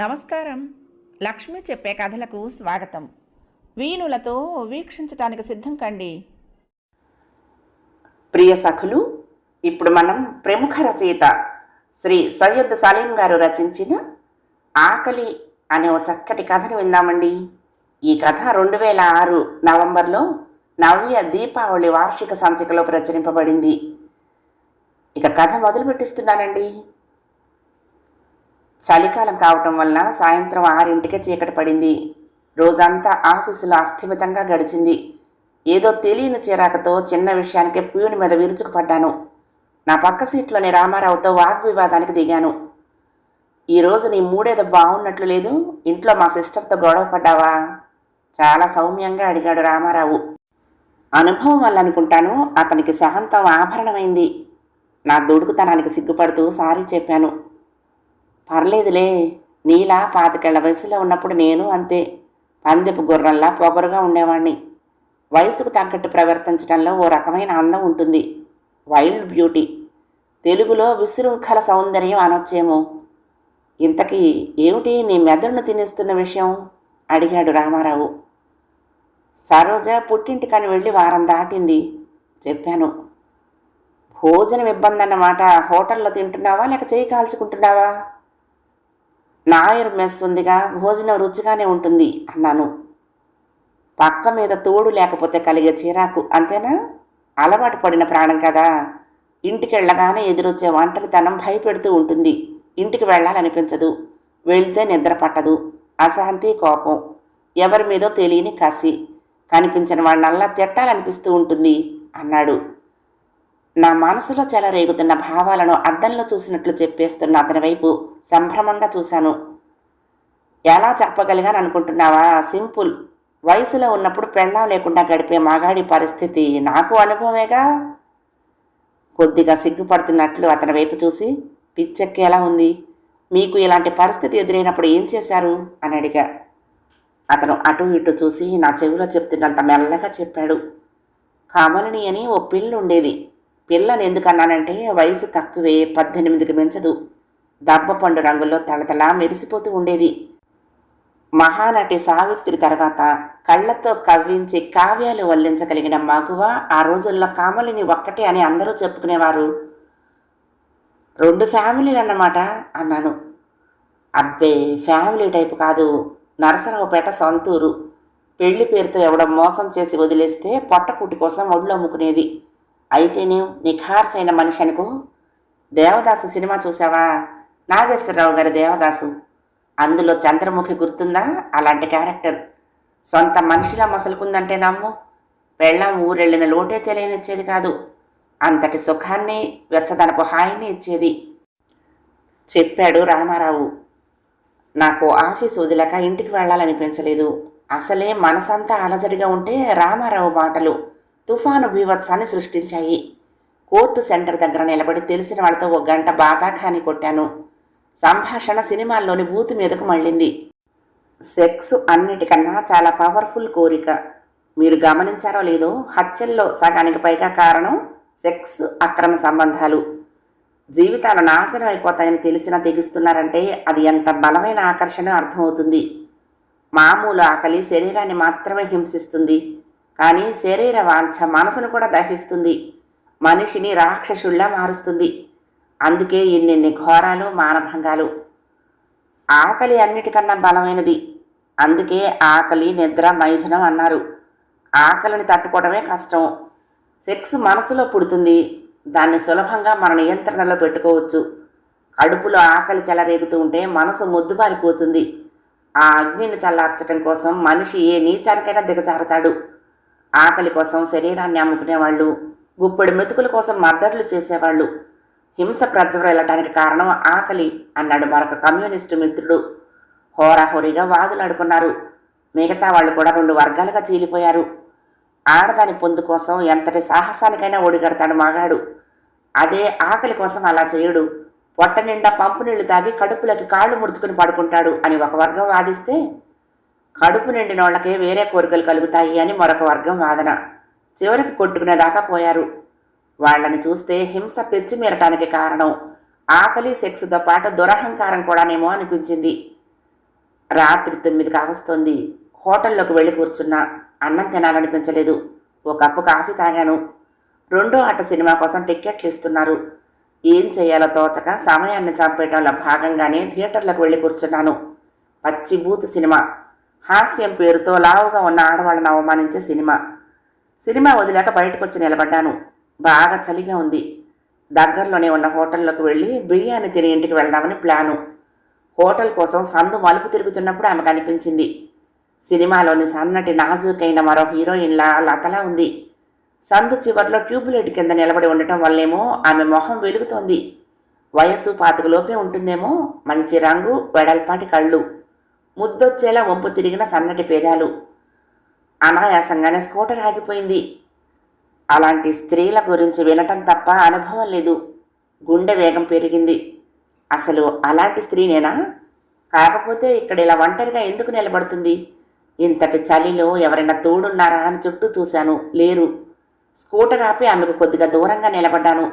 నమస్కారం. లక్ష్మి చెప్పే కథలకు స్వాగతం. వీణులతో వీక్షించటానికి సిద్ధం కండి. ప్రియ సఖులు, ఇప్పుడు మనం ప్రముఖ రచయిత శ్రీ సయ్యద్ సలీం గారు రచించిన ఆకలి అనే ఓ చక్కటి కథను విందామండి. ఈ కథ 2006 నవంబర్లో నవ్య దీపావళి వార్షిక సంచికలో ప్రచురింపబడింది. ఇక కథ మొదలు పెట్టిస్తున్నానండి. చలికాలం కావటం వల్ల సాయంత్రం 6ంటికే చీకటి పడింది. రోజంతా ఆఫీసులో అస్థిమితంగా గడిచింది. ఏదో తెలియని చిరాకుతో చిన్న విషయానికి ప్యూని మీద విరుచుకుపడ్డాను. నా పక్క సీట్లోని రామారావుతో వాగ్వివాదానికి దిగాను. ఈరోజు నీ మూడేదో బాగున్నట్లు లేదు, ఇంట్లో మా సిస్టర్తో గొడవ పడ్డావా? చాలా సౌమ్యంగా అడిగాడు రామారావు. అనుభవం వల్ల అనుకుంటాను అతనికి సహంతం ఆభరణమైంది. నా దుడుకుతనానికి సిగ్గుపడుతూ సారీ చెప్పాను. పర్లేదులే, నీలా 25 వయసులో ఉన్నప్పుడు నేను అంతే, పందెపు గుర్రంలా పొగరుగా ఉండేవాణ్ణి. వయసుకు తగ్గట్టు ప్రవర్తించడంలో ఓ రకమైన అందం ఉంటుంది, వైల్డ్ బ్యూటీ. తెలుగులో విశృంఖల సౌందర్యం అనొచ్చేమో. ఇంతకీ ఏమిటి నీ మెదడును తినేస్తున్న విషయం? అడిగాడు రామారావు. సరోజ పుట్టింటికని వెళ్ళి వారం దాటింది చెప్పాను. భోజనం ఇబ్బంది అన్నమాట. హోటల్లో తింటున్నావా లేక చేయి కాల్చుకుంటున్నావా? నాయర్ మెస్ ఉందిగా, భోజనం రుచిగానే ఉంటుంది అన్నాను. పక్క మీద తోడు లేకపోతే కలిగే చిరాకు అంతేనా? అలవాటు పడిన ప్రాణం కదా. ఇంటికి వెళ్ళగానే ఎదురొచ్చే ఒంటరితనం భయపెడుతూ ఉంటుంది. ఇంటికి వెళ్ళాలనిపించదు, వెళ్తే నిద్ర పట్టదు, అశాంతి, కోపం, ఎవరి మీదో తెలియని కసి, కనిపించిన వాళ్ళనల్లా తిట్టాలనిపిస్తూ ఉంటుంది అన్నాడు. నా మనసులో చెలరేగుతున్న భావాలను అద్దంలో చూసినట్లు చెప్పేస్తున్న అతని వైపు సంభ్రమంగా చూశాను. ఎలా చెప్పగలిగాను అనుకుంటున్నావా? సింపుల్. వయసులో ఉన్నప్పుడు పెళ్ళాం లేకుండా గడిపే మగాడి పరిస్థితి నాకు అనుభవమేగా. కొద్దిగా సిగ్గుపడుతున్నట్లు అతని వైపు చూసి, పిచ్చెక్కేలా ఉంది, మీకు ఇలాంటి పరిస్థితి ఎదురైనప్పుడు ఏం చేశారు అని అడిగా. అతను అటు ఇటు చూసి నా చెవిలో చెప్తున్నంత మెల్లగా చెప్పాడు. కమలిని అని ఓ పిల్ల ఉండేది. పిల్లని ఎందుకన్నానంటే వయసు తక్కువే, 18కి మించదు. దబ్బపండు రంగుల్లో తళతళ మెరిసిపోతూ ఉండేది. మహానటి సావిత్రి తర్వాత కళ్లతో కవ్వించి కావ్యాలు వల్లించగలిగిన మగువ ఆ రోజుల్లో కామలిని ఒక్కటే అని అందరూ చెప్పుకునేవారు. 2 ఫ్యామిలీలు అన్నమాట అన్నాను. అబ్బే, ఫ్యామిలీ టైపు కాదు, నరసరావుపేట సొంతూరు. పెళ్లి పేరుతో ఎవడో మోసం చేసి వదిలేస్తే పొట్టకూటి కోసం ఒళ్ళు అమ్ముకునేది. అయితేనే నిఖార్సైన మనిషి అనుకో. దేవదాసు సినిమా చూసావా? నాగేశ్వరరావు గారి దేవదాసు. అందులో చంద్రముఖి గుర్తుందా? అలాంటి క్యారెక్టర్. సొంత మనిషిలా మసలుకుందంటే నమ్ము, పెళ్ళాం ఊరెళ్ళిన లోటే తెలియనిచ్చేది కాదు. అంతటి సుఖాన్ని, వెచ్చదనపు హాయిని ఇచ్చేది చెప్పాడు రామారావు. నాకు ఆఫీసు వదిలేక ఇంటికి వెళ్ళాలనిపించలేదు. అసలే మనసంతా అలజడిగా ఉంటే రామారావు మాటలు తుఫాను బీభత్సాన్ని సృష్టించాయి. కోర్టు సెంటర్ దగ్గర నిలబడి తెలిసిన వాళ్ళతో 1 గంట బాతాఖాని కొట్టాను. సంభాషణ సినిమాల్లోని బూతు మీదకు మళ్ళింది. సెక్స్ అన్నిటికన్నా చాలా పవర్ఫుల్ కోరిక. మీరు గమనించారో లేదో, హత్యల్లో సగానికి పైగా కారణం సెక్స్, అక్రమ సంబంధాలు. జీవితాలు నాశనం అయిపోతాయని తెలిసినా తెగిస్తున్నారంటే అది ఎంత బలమైన ఆకర్షణ అర్థమవుతుంది. మామూలు ఆకలి శరీరాన్ని మాత్రమే హింసిస్తుంది, కానీ శరీర వాంఛ మనసును కూడా దహిస్తుంది, మనిషిని రాక్షసుల్లా మారుస్తుంది. అందుకే ఎన్నెన్ని ఘోరాలు, మానభంగాలు. ఆకలి అన్నిటికన్నా బలమైనది. అందుకే ఆకలి, నిద్ర, మైథునం అన్నారు. ఆకలిని తట్టుకోవడమే కష్టం. సెక్స్ మనసులో పుడుతుంది, దాన్ని సులభంగా మన నియంత్రణలో పెట్టుకోవచ్చు. కడుపులో ఆకలి చెలరేగుతూ ఉంటే మనసు మొద్దుబారిపోతుంది. ఆ అగ్నిని చల్లార్చడం కోసం మనిషి ఏ నీచానికైనా దిగజారుతాడు. ఆకలి కోసం శరీరాన్ని అమ్ముకునేవాళ్ళు, గుప్పెడు మెతుకుల కోసం మర్డర్లు చేసేవాళ్ళు. హింస ప్రజ్వరలటానికి కారణం ఆకలి అన్నాడు మరొక కమ్యూనిస్టు మిత్రుడు. హోరాహోరీగా వాదులాడుకున్నారు. మిగతా వాళ్ళు కూడా 2 వర్గాలుగా చీలిపోయారు. ఆడదాని పొందు కోసం ఎంతటి సాహసానికైనా ఒడిగడతాడు మగాడు. అదే ఆకలి కోసం అలా చేయడు. పొట్ట నిండా పంపు నీళ్లు తాగి కడుపులోకి కాళ్ళు ముడుచుకుని పడుకుంటాడు అని ఒక వర్గం వాదిస్తే, కడుపు నిండిన వాళ్ళకే వేరే కోరికలు కలుగుతాయి అని మరొక వర్గం వాదన. చివరికి కొట్టుకునేదాకా పోయారు. వాళ్ళని చూస్తే హింస పెచ్చిమీరటానికి కారణం ఆకలి, సెక్స్తో పాటు దురహంకారం కూడానేమో అనిపించింది. రాత్రి 9 కావస్తోంది. హోటల్లోకి వెళ్ళి కూర్చున్నా. అన్నం తినాలనిపించలేదు. ఓ కప్పు కాఫీ తాగాను. రెండో ఆట సినిమా కోసం టిక్కెట్లు ఇస్తున్నారు. ఏం చేయాలో తోచక సమయాన్ని చంపేయటంలో భాగంగానే థియేటర్లకు వెళ్ళి కూర్చున్నాను. పచ్చి బూతు సినిమా. హాస్యం పేరుతో లావుగా ఉన్న ఆడవాళ్ళను అవమానించే సినిమా. సినిమా వదిలాక బయటకు వచ్చి నిలబడ్డాను. బాగా చలిగా ఉంది. దగ్గరలోనే ఉన్న హోటల్లోకి వెళ్ళి బిర్యానీ తిని ఇంటికి వెళ్దామని ప్లాను. హోటల్ కోసం సందు మలుపు తిరుగుతున్నప్పుడు ఆమె కనిపించింది. సినిమాలోని సన్నటి నాజూకైన మరో హీరోయిన్లా లతలా ఉంది. సందు చివర్లో ట్యూబ్లైట్ కింద నిలబడి ఉండటం వల్లేమో ఆమె మొహం వెలుగుతోంది. వయస్సు 25 లోపే ఉంటుందేమో. మంచి రంగు, వెడల్పాటి కళ్ళు, ముద్దొచ్చేలా వంపు తిరిగిన సన్నటి పేదాలు. అనాయాసంగానే స్కూటర్ ఆగిపోయింది. అలాంటి స్త్రీల గురించి వినటం తప్ప అనుభవం లేదు. గుండె వేగం పెరిగింది. అసలు అలాంటి స్త్రీనేనా? కాకపోతే ఇక్కడ ఇలా ఒంటరిగా ఎందుకు నిలబడుతుంది? ఇంతటి చలిలో ఎవరైనా తోడున్నారా అని చుట్టూ చూశాను. లేరు. స్కూటర్ ఆపి ఆమెకు కొద్దిగా దూరంగా నిలబడ్డాను.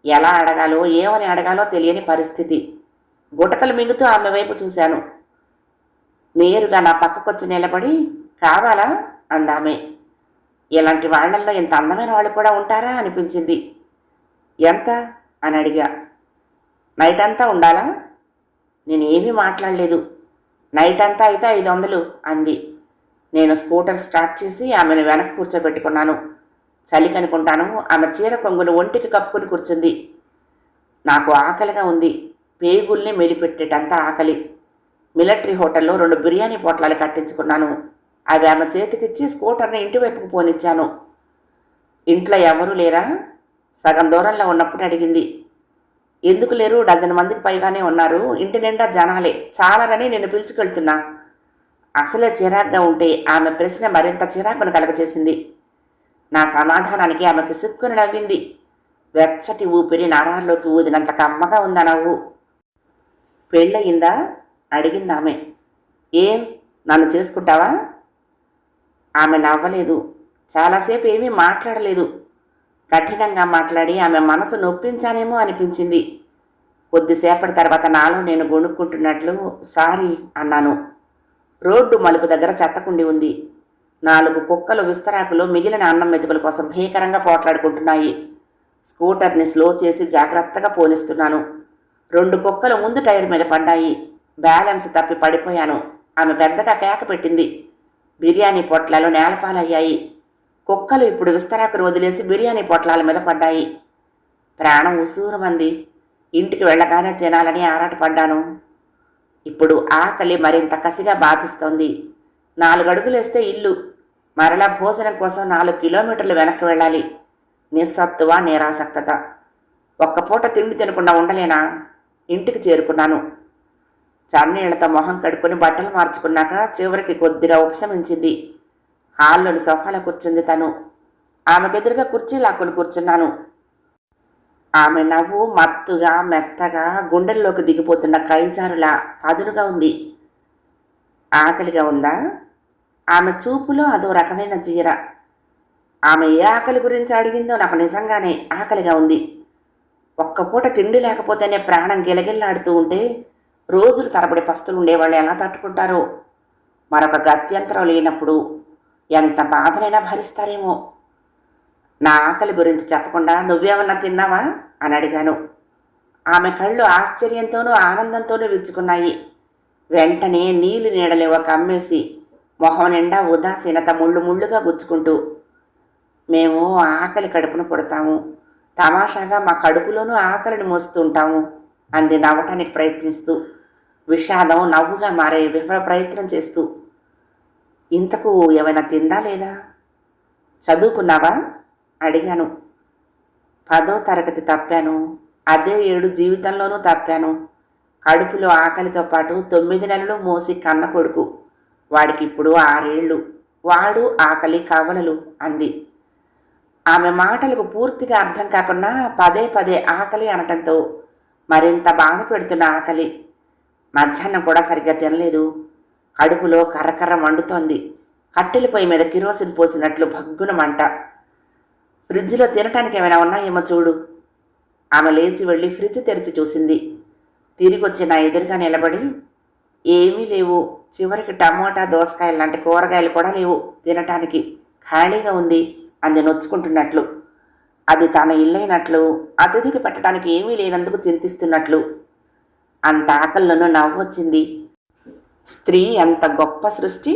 ఎలా అడగాలో ఏమని అడగాలో తెలియని పరిస్థితి. గుటకలు మింగుతూ ఆమె వైపు చూశాను. నేరుగా నా పక్కకొచ్చి నిలబడి, కావాలా అందామె. ఇలాంటి వాళ్లల్లో ఇంత అందమైన వాళ్ళు కూడా ఉంటారా అనిపించింది. ఎంత అని అడిగా. నైట్ అంతా ఉండాలా? నేనేమీ మాట్లాడలేదు. నైట్ అంతా అయితే 500 అంది. నేను స్కూటర్ స్టార్ట్ చేసి ఆమెను వెనక్కి కూర్చోబెట్టుకున్నాను. చలి కనుకుంటాను. ఆమె చీర కొంగును ఒంటికి కప్పుకుని కూర్చుంది. నాకు ఆకలిగా ఉంది. పేగుల్ని మెలిపెట్టేటంత ఆకలి. మిలిటరీ హోటల్లో 2 బిర్యానీ పొట్లాలు కట్టించుకున్నాను. అవి ఆమె చేతికిచ్చి స్కూటర్ని ఇంటివైపుకు పోనిచ్చాను. ఇంట్లో ఎవరూ లేరా? సగం దూరంలో ఉన్నప్పుడు అడిగింది. ఎందుకు లేరు? 12 మందికి పైగానే ఉన్నారు. ఇంటి నిండా జనాలే. చాలరని నేను పిలుచుకెళ్తున్నా. అసలే చిరాగ్గా ఉంటే ఆమె ప్రశ్న మరింత చిరాకును కలగచేసింది. నా సమాధానానికి ఆమెకి సిక్కుని నవ్వింది. వెచ్చటి ఊపిరి నరాల్లోకి ఊదినంత కమ్మగా ఉందా నవ్వు. పెళ్ళయిందా అడిగింది ఆమె. ఏం, నన్ను చేసుకుంటావా? ఆమె నవ్వలేదు. చాలాసేపు ఏమీ మాట్లాడలేదు. కఠినంగా మాట్లాడి ఆమె మనసు నొప్పించానేమో అనిపించింది. కొద్దిసేపటి తర్వాత నాలో నేను గొణుక్కుంటున్నట్లు సారీ అన్నాను. రోడ్డు మలుపు దగ్గర చెత్తకుండి ఉంది. 4 కుక్కలు విస్తరాకులో మిగిలిన అన్నం మెతుకుల కోసం భీకరంగా పోట్లాడుకుంటున్నాయి. స్కూటర్ని స్లో చేసి జాగ్రత్తగా పోనిస్తున్నాను. 2 కుక్కలు ముందు టైర్ మీద పడ్డాయి. బ్యాలెన్స్ తప్పి పడిపోయాను. ఆమె పెద్దగా కేక పెట్టింది. బిర్యానీ పొట్లాలు నేలపాలయ్యాయి. కుక్కలు ఇప్పుడు విస్తరాకును వదిలేసి బిర్యానీ పొట్లాల మీద పడ్డాయి. ప్రాణం ఉసూరుమంది. ఇంటికి వెళ్ళగానే తినాలని ఆరాటపడ్డాను. ఇప్పుడు ఆకలి మరింత కసిగా బాధిస్తోంది. 4 అడుగులేస్తే ఇల్లు. మరలా భోజనం కోసం 4 కిలోమీటర్లు వెనక్కి వెళ్ళాలి. నిస్సత్తువ, నిరాసక్తత. ఒక్క పూట తిండి తినకుండా ఉండలేనా? ఇంటికి చేరుకున్నాను. చన్నీళ్లతో మొహం కడుక్కొని బట్టలు మార్చుకున్నాక చివరికి కొద్దిగా ఉపశమించింది. హాల్లోని సోఫాలో కూర్చుంది తను. ఆమెకెదురుగా కుర్చీ లాక్కుని కూర్చున్నాను. ఆమె నవ్వు మత్తుగా, మెత్తగా, గుండెల్లోకి దిగిపోతున్న కైజారులా పదునుగా ఉంది. ఆకలిగా ఉందా? ఆమె చూపులో అదో రకమైన జీర. ఆమె ఏ ఆకలి గురించి అడిగిందో నాకు నిజంగానే ఆకలిగా ఉంది. ఒక్క పూట తిండి లేకపోతేనే ప్రాణం గిలగిల్లాడుతూ ఉంటే రోజులు తరబడి పస్తులు ఉండేవాళ్ళు ఎలా తట్టుకుంటారో. మరొక గత్యంతరం లేనప్పుడు ఎంత బాధనైనా భరిస్తారేమో. నా ఆకలి గురించి చెప్పకుండా నువ్వేమన్నా తిన్నావా అని అడిగాను. ఆమె కళ్ళు ఆశ్చర్యంతోనూ ఆనందంతోనూ విచ్చుకున్నాయి. వెంటనే నీలి నీడలేవ కమ్మేసి మొహం నిండా ఉదాసీనత ముళ్ళు ముళ్ళుగా గుచ్చుకుంటూ, మేము ఆకలి కడుపును పుడతాము, తమాషాగా మా కడుపులోనూ ఆకలిని మోస్తుంటాము అంది నవ్వటానికి ప్రయత్నిస్తూ. విషాదం నవ్వుగా మారే విఫల ప్రయత్నం చేస్తూ. ఇంతకు ఏమైనా తిందా లేదా? చదువుకున్నావా అడిగాను. 10వ తరగతి తప్పాను. అదే 7 జీవితంలోనూ తప్పాను. కడుపులో ఆకలితో పాటు 9 నెలలు మోసి కన్న కొడుకు. వాడికి ఇప్పుడు 6 ఏళ్ళు. వాడు ఆకలి కవలలు అంది. ఆమె మాటలకు పూర్తిగా అర్థం కాకుండా పదే పదే ఆకలి అనటంతో మరింత బాధ పెడుతున్న ఆకలి. మధ్యాహ్నం కూడా సరిగ్గా తినలేదు. కడుపులో కర్రకర్ర మండుతోంది. కట్టెల పొయ్యి మీద కిరోసిన్ పోసినట్లు భగ్గున మంట. ఫ్రిడ్జ్లో తినటానికి ఏమైనా ఉన్నాయేమో చూడు. ఆమె లేచి వెళ్ళి ఫ్రిడ్జ్ తెరిచి చూసింది. తిరిగొచ్చి నా ఎదురుగా నిలబడి, ఏమీ లేవు. చివరికి టమోటా, దోసకాయలు లాంటి కూరగాయలు కూడా లేవు తినటానికి. ఖాళీగా ఉంది అంది నొచ్చుకుంటున్నట్లు. అది తన ఇల్లైనట్లు, అతిథికి పెట్టడానికి ఏమీ లేనందుకు చింతిస్తున్నట్లు. అంత ఆకల్లోనూ నవ్వొచ్చింది. స్త్రీ ఎంత గొప్ప సృష్టి!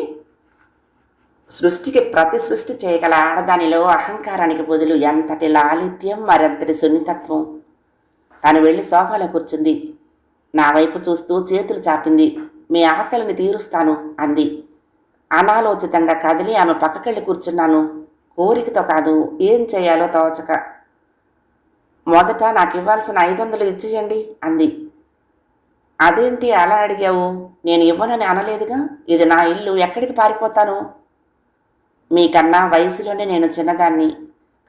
సృష్టికి ప్రతి సృష్టి చేయగల ఆడదానిలో అహంకారానికి బదులు ఎంతటి లాలిత్యం, మరెంతటి సున్నితత్వం. తను వెళ్ళి సోఫాలో కూర్చుంది. నా వైపు చూస్తూ చేతులు చాపింది. మీ ఆకలిని తీరుస్తాను అంది. అనాలోచితంగా కదిలి ఆమె పక్కకెళ్ళి కూర్చున్నాను. కోరికతో కాదు, ఏం చేయాలో తోచక. మొదట నాకు ఇవ్వాల్సిన 500 ఇచ్చేయండి అంది. అదేంటి అలా అడిగావు? నేను ఇవ్వనని అనలేదుగా. ఇది నా ఇల్లు, ఎక్కడికి పారిపోతాను? మీకన్నా వయసులోనే నేను చిన్నదాన్ని,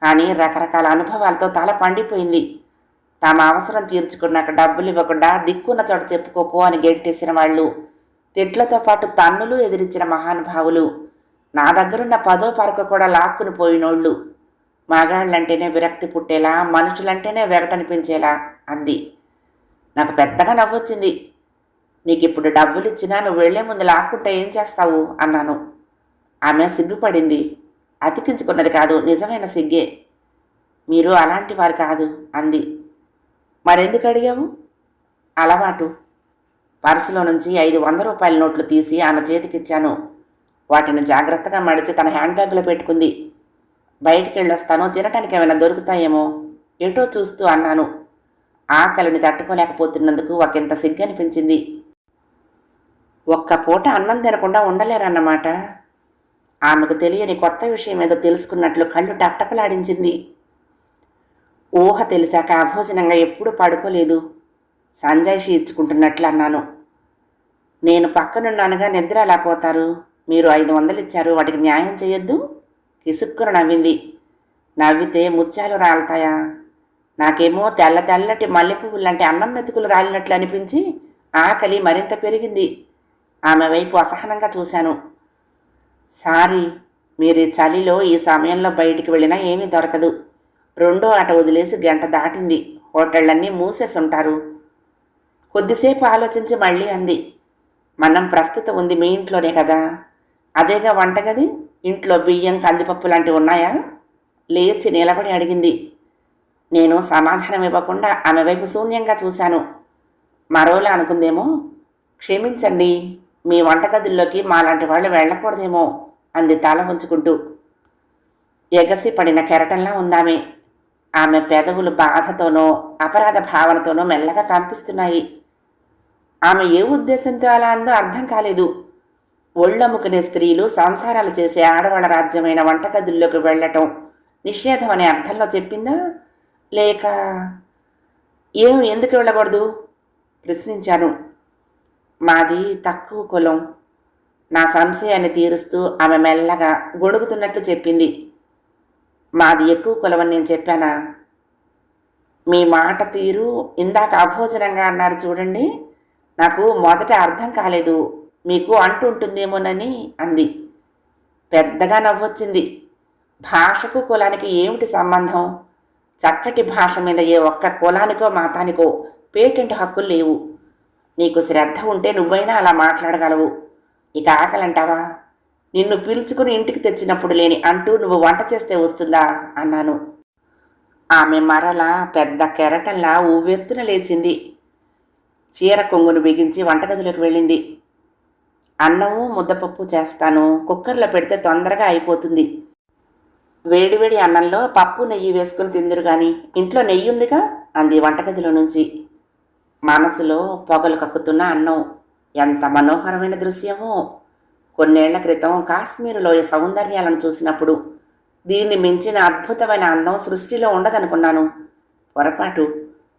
కానీ రకరకాల అనుభవాలతో తల పండిపోయింది. తమ అవసరం తీర్చుకున్నాక డబ్బులు ఇవ్వకుండా దిక్కున్న చోట చెప్పుకోకు అని గెంటేసిన వాళ్ళు, తిట్లతో పాటు తన్నులు ఎదిరించిన మహానుభావులు, నా దగ్గరున్న 10వ పరకు కూడా లాక్కుని పోయినోళ్ళు, మగాళ్ళంటేనే విరక్తి పుట్టేలా, మనుషులంటేనే వెగటనిపించేలా అంది. నాకు పెద్దగా నవ్వొచ్చింది. నీకిప్పుడు డబ్బులు ఇచ్చినా నువ్వు వెళ్లే ముందు లాక్కుంటే ఏం చేస్తావు అన్నాను. ఆమె సిగ్గుపడింది. అతికించుకున్నది కాదు, నిజమైన సిగ్గే. మీరు అలాంటి వారు కాదు అంది. మరెందుకు అడిగావు? అలవాటు. పర్సులో నుంచి 500 రూపాయల నోట్లు తీసి ఆమె చేతికిచ్చాను. వాటిని జాగ్రత్తగా మడిచి తన హ్యాండ్ బ్యాగ్లో పెట్టుకుంది. బయటికి వెళ్ళొస్తాను, తినటానికి ఏమైనా దొరుకుతాయేమో ఎటో చూస్తూ అన్నాను. ఆకలిని తట్టుకోలేకపోతున్నందుకు ఒకంత సిగ్గనిపించింది. ఒక్క పూట అన్నం తినకుండా ఉండలేరన్నమాట. ఆమెకు తెలియని కొత్త విషయం ఏదో తెలుసుకున్నట్లు కళ్ళు టపటపలాడించింది. ఊహ తెలిసాక అభోజనంగా ఎప్పుడూ పడుకోలేదు. సంజాయిషి ఇచ్చుకుంటున్నట్లు అన్నాను. నేను పక్కనున్నానుగా నిద్ర ఎలా పోతారు? మీరు 500 ఇచ్చారు, వాటికి న్యాయం చేయొద్దు? కిసుక్కున నవ్వింది. నవ్వితే ముత్యాలు రాలుతాయా? నాకేమో తెల్ల తెల్లటి మల్లెపువ్వులంటే అన్నం మెతుకులు రాలినట్లు అనిపించి ఆకలి మరింత పెరిగింది. ఆమె వైపు అసహనంగా చూశాను. సారీ, మీరు చలిలో ఈ సమయంలో బయటికి వెళ్ళినా ఏమీ దొరకదు. 2వ ఆట వదిలేసి గంట దాటింది. హోటళ్ళన్నీ మూసేసి ఉంటారు. కొద్దిసేపు ఆలోచించి మళ్ళీ అంది. మనం ప్రస్తుతం ఉంది మీ ఇంట్లోనే కదా, అదేగా వంటగది. ఇంట్లో బియ్యం, కందిపప్పు లాంటివి ఉన్నాయా? లేచి నిలబడి అడిగింది. నేను సమాధానం ఇవ్వకుండా ఆమె వైపు శూన్యంగా చూశాను. మరోలా అనుకుందేమో. క్షమించండి, మీ వంటగదుల్లోకి మాలాంటి వాళ్ళు వెళ్ళకూడదేమో అంది తల ఉంచుకుంటూ. ఎగసి పడిన కెరటంలా ఉందామె. ఆమె పెదవులు బాధతోనో అపరాధ భావనతోనో మెల్లగా కంపిస్తున్నాయి. ఆమె ఏ ఉద్దేశంతో అలా అందో అర్థం కాలేదు. ఒళ్ళమ్ముకునే స్త్రీలు సంసారాలు చేసే ఆడవాళ్ళ రాజ్యమైన వంటగదుల్లోకి వెళ్ళటం నిషేధం అనే అర్థంలో చెప్పిందా, లేక ఎందుకు వెళ్ళకూడదు ప్రశ్నించాను. మాది తక్కువ కులం. నా సంశయాన్ని తీరుస్తూ ఆమె మెల్లగా గొణుగుతున్నట్లు చెప్పింది. మాది ఎక్కువ కులమని నేను చెప్పానా? మీ మాట తీరు ఇందాక అభోజనంగా అన్నారు చూడండి, నాకు మొదట అర్థం కాలేదు. మీకు అంటుంటుందేమోనని అంది. పెద్దగా నవ్వొచ్చింది. భాషకు కులానికి ఏమిటి సంబంధం? చక్కటి భాష మీద ఏ ఒక్క కులానికో మతానికో పేటెంట్ హక్కులు లేవు. నీకు శ్రద్ధ ఉంటే నువ్వైనా అలా మాట్లాడగలవు. ఇక ఆకలంటావా? నిన్ను పిలుచుకుని ఇంటికి తెచ్చినప్పుడు లేని అంటూ నువ్వు వంట చేస్తే వస్తుందా అన్నాను. ఆమె మరలా పెద్ద కెరటంలా ఉవ్వెత్తున లేచింది. చీర కొంగును బిగించి వంటగదిలోకి వెళ్ళింది. అన్నము ముద్దపప్పు చేస్తాను, కుక్కర్లో పెడితే తొందరగా అయిపోతుంది. వేడివేడి అన్నంలో పప్పు నెయ్యి వేసుకుని తిందురు గాని, ఇంట్లో నెయ్యి ఉందిగా అంది వంటగదిలో నుంచి. మనసులో పొగలు కక్కుతున్న అన్నం. ఎంత మనోహరమైన దృశ్యమో! కొన్నేళ్ల క్రితం కాశ్మీరు లోయ సౌందర్యాలను చూసినప్పుడు దీన్ని మించిన అద్భుతమైన అందం సృష్టిలో ఉండదనుకున్నాను. పొరపాటు.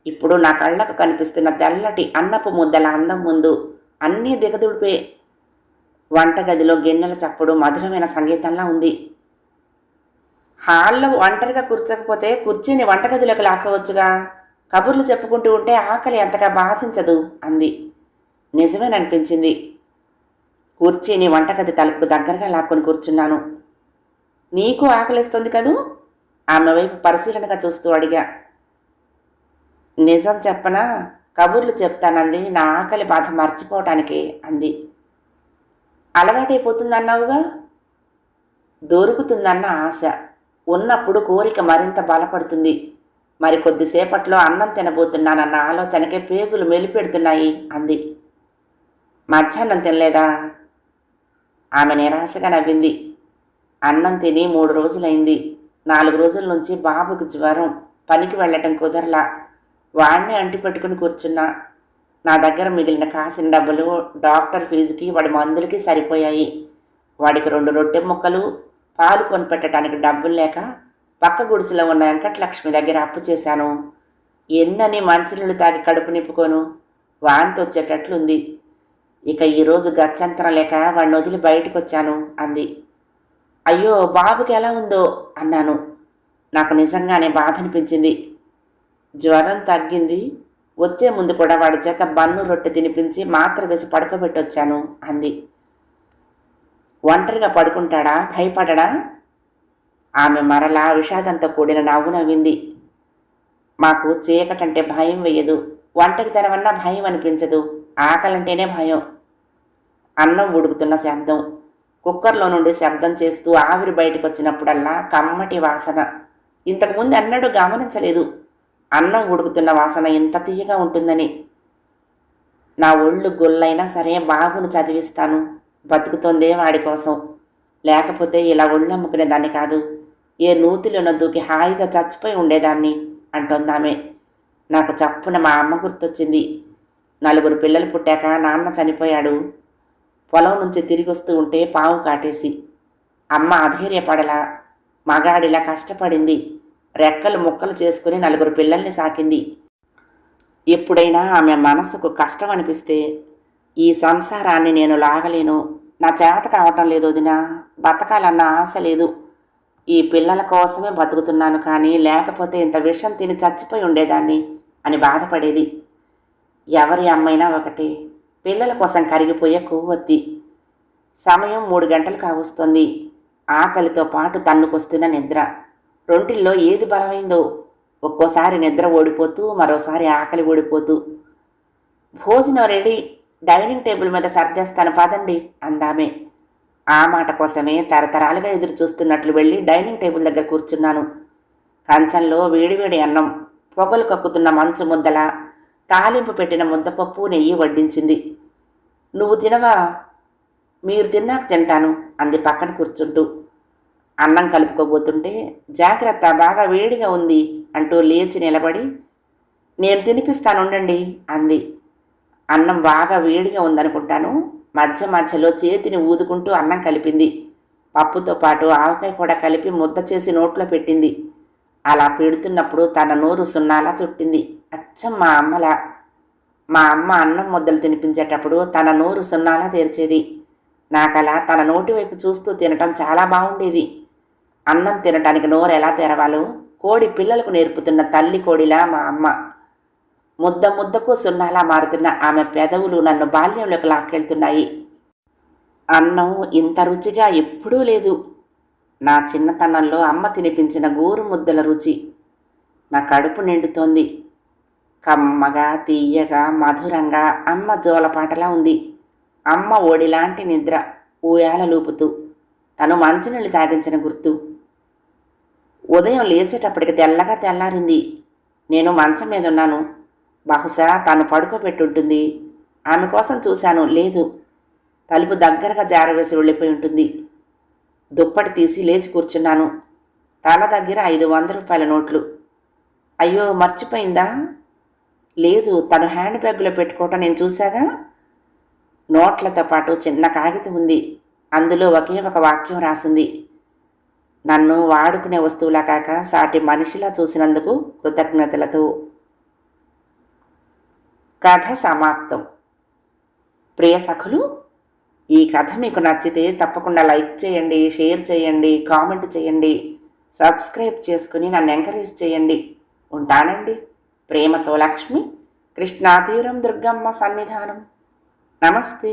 ఇప్పుడు నా కళ్ళకు కనిపిస్తున్న తెల్లటి అన్నపు ముద్దల అందం ముందు అన్నీ దిగదుడిపే. వంటగదిలో గిన్నెల చప్పుడు మధురమైన సంగీతంలా ఉంది. హాల్లో ఒంటరిగా కూర్చోకపోతే కుర్చీని వంటగదిలోకి లాక్కోవచ్చుగా. కబుర్లు చెప్పుకుంటూ ఉంటే ఆకలి అంతగా బాధించదు అంది. నిజమేననిపించింది. కుర్చీని వంటగది తలుపు దగ్గరగా లాక్కొని కూర్చున్నాను. నీకు ఆకలిస్తుంది కదూ? ఆమె వైపు పరిశీలనగా చూస్తూ అడిగా. నిజం చెప్పనా, కబుర్లు చెప్తానంది నా ఆకలి బాధ మర్చిపోవటానికి అంది. అలవాటైపోతుందన్నావుగా. దొరుకుతుందన్న ఆశ ఉన్నప్పుడు కోరిక మరింత బలపడుతుంది. మరి కొద్దిసేపట్లో అన్నం తినబోతున్నానన్న ఆలోచనకే పేగులు మెలిపెడుతున్నాయి అంది. మధ్యాహ్నం తినలేదా? ఆమె నిరాశగా నవ్వింది. అన్నం తిని 3 రోజులైంది. 4 రోజుల నుంచి బాబుకు జ్వరం, పనికి వెళ్ళటం కుదరలా. వాడినే అంటిపెట్టుకుని కూర్చున్నా. నా దగ్గర మిగిలిన కాసిన డబ్బులు డాక్టర్ ఫీజుకి వాడి మందులకి సరిపోయాయి. వాడికి 2 రొట్టె ముక్కలు, పాలు కొనిపెట్టడానికి డబ్బులు లేక పక్క గుడిసెలో ఉన్న వెంకటలక్ష్మి దగ్గర అప్పు చేశాను. ఎన్నని మంచినీళ్ళు తాగి కడుపు నింపుకోను. వాంతి వచ్చేటట్లుంది. ఇక ఈరోజు గత్యంతరం లేక వాడిని వదిలి బయటకు వచ్చాను అంది. అయ్యో, బాబుకి ఎలా ఉందో అన్నాను. నాకు నిజంగానే బాధ అనిపించింది. జ్వరం తగ్గింది. వచ్చే ముందు కూడా వాడి చేత బన్ను రొట్టె తినిపించి మాత్ర వేసి పడుకోబెట్టొచ్చాను అంది. ఒంటరిగా పడుకుంటాడా? భయపడడా? ఆమె మరలా విషాదంతో కూడిన నవ్వు నవ్వింది. మాకు చీకటంటే భయం వేయదు. ఒంటరితనమన్నా భయం అనిపించదు. ఆకలంటేనే భయం. అన్నం ఉడుకుతున్న శబ్దం, కుక్కర్లో నుండి శబ్దం చేస్తూ ఆవిరి బయటకు వచ్చినప్పుడల్లా కమ్మటి వాసన. ఇంతకుముందు ఎన్నడూ గమనించలేదు అన్నం ఉడుకుతున్న వాసన ఇంత తీయగా ఉంటుందని. నా ఒళ్ళు గొల్లైనా సరే బాబును చదివిస్తాను. బతుకుతోందే వాడి కోసం. లేకపోతే ఇలా ఒళ్ళమ్ముకునే దాన్ని కాదు. ఏ నూతిలోనో దూకి హాయిగా చచ్చిపోయి ఉండేదాన్ని అంటోందామె. నాకు చప్పున మా అమ్మ గుర్తొచ్చింది. 4 పిల్లలు పుట్టాక నాన్న చనిపోయాడు. పొలం నుంచి తిరిగి వస్తూ ఉంటే పాము కాటేసి. అమ్మ అధైర్యపడలా. మగాడిలా కష్టపడింది. రెక్కలు ముక్కలు చేసుకుని 4 పిల్లల్ని సాకింది. ఎప్పుడైనా ఆమె మనసుకు కష్టం అనిపిస్తే, ఈ సంసారాన్ని నేను లాగలేను, నా చేత కావటం లేదు వదినా, బతకాలన్న ఆశ లేదు, ఈ పిల్లల కోసమే బతుకుతున్నాను, కానీ లేకపోతే ఇంత విషం తిని చచ్చిపోయి ఉండేదాన్ని అని బాధపడేది. ఎవరి అమ్మైనా ఒకటి, పిల్లల కోసం కరిగిపోయే కొవ్వొత్తి. సమయం 3 గంటలు కావస్తుంది. ఆకలితో పాటు తన్నుకొస్తున్న నిద్ర. రెంటిల్లో ఏది బలమైందో. ఒక్కోసారి నిద్ర ఓడిపోతూ, మరోసారి ఆకలి ఓడిపోతూ. భోజనం రెడీ, డైనింగ్ టేబుల్ మీద సర్దేస్తాను పదండి అందామే. ఆ మాట కోసమే తరతరాలుగా ఎదురు చూస్తున్నట్లు వెళ్ళి డైనింగ్ టేబుల్ దగ్గర కూర్చున్నాను. కంచంలో వేడివేడి అన్నం, పొగలు కక్కుతున్న మంచు ముద్దల, తాలింపు పెట్టిన ముద్దపప్పు, నెయ్యి వడ్డించింది. నువ్వు తినవా? మీరు తిన్నాక తింటాను అంది పక్కన కూర్చుంటూ. అన్నం కలుపుకోబోతుంటే, జాగ్రత్త, బాగా వేడిగా ఉంది అంటూ లేచి నిలబడి, నేను తినిపిస్తానుండండి అంది. అన్నం బాగా వేడిగా ఉందనుకుంటాను. మధ్య మధ్యలో చేతిని ఊదుకుంటూ అన్నం కలిపింది. పప్పుతో పాటు ఆవకాయ కూడా కలిపి ముద్ద చేసి నోట్లో పెట్టింది. అలా పెడుతున్నప్పుడు తన నోరు సున్నాలా చుట్టింది. అచ్చం మా అమ్మలా. మా అమ్మ అన్నం ముద్దలు తినిపించేటప్పుడు తన నోరు సున్నాలా తెరిచేది. నాకలా తన నోటి వైపు చూస్తూ తినటం చాలా బాగుండేది. అన్నం తినటానికి నోరు ఎలా తెరవాలో కోడి పిల్లలకు నేర్పుతున్న తల్లి కోడిలా మా అమ్మ. ముద్ద ముద్దకు సున్నాలా మారుతున్న ఆమె పెదవులు నన్ను బాల్యంలోకి లాక్కెళ్తున్నాయి. అన్నం ఇంత రుచిగా ఎప్పుడూ లేదు. నా చిన్నతనంలో అమ్మ తినిపించిన గోరు ముద్దల రుచి. నా కడుపు నిండుతోంది. కమ్మగా, తీయగా, మధురంగా అమ్మ జోలపాటలా ఉంది. అమ్మ ఓడిలాంటి నిద్ర, ఊయాలలూపుతూ తను మంచినీళ్ళు తాగించిన గుర్తు. ఉదయం లేచేటప్పటికి తెల్లగా తెల్లారింది. నేను మంచం మీద ఉన్నాను. బహుశా తాను పడుకోబెట్టుంటుంది. ఆమె కోసం చూశాను, లేదు. తలుపు దగ్గరగా జారవేసి వెళ్ళిపోయి ఉంటుంది. దుప్పటి తీసి లేచి కూర్చున్నాను. తల దగ్గర 500 రూపాయల నోట్లు. అయ్యో, మర్చిపోయిందా? లేదు, తను హ్యాండ్ బ్యాగ్లో పెట్టుకోవటం నేను చూశాగా. నోట్లతో పాటు చిన్న కాగితం ఉంది. అందులో ఒకే ఒక వాక్యం రాసింది. నన్ను వాడుకునే వస్తువులా కాక సాటి మనిషిలా చూసినందుకు కృతజ్ఞతలతో. కథ సమాప్తం. ప్రియ సఖులు, ఈ కథ మీకు నచ్చితే తప్పకుండా లైక్ చేయండి, షేర్ చేయండి, కామెంట్ చేయండి, సబ్స్క్రైబ్ చేసుకుని నన్ను ఎంకరేజ్ చేయండి. ఉంటానండి. ప్రేమతో లక్ష్మి, కృష్ణాతీరం దుర్గమ్మ సన్నిధానం. నమస్తే.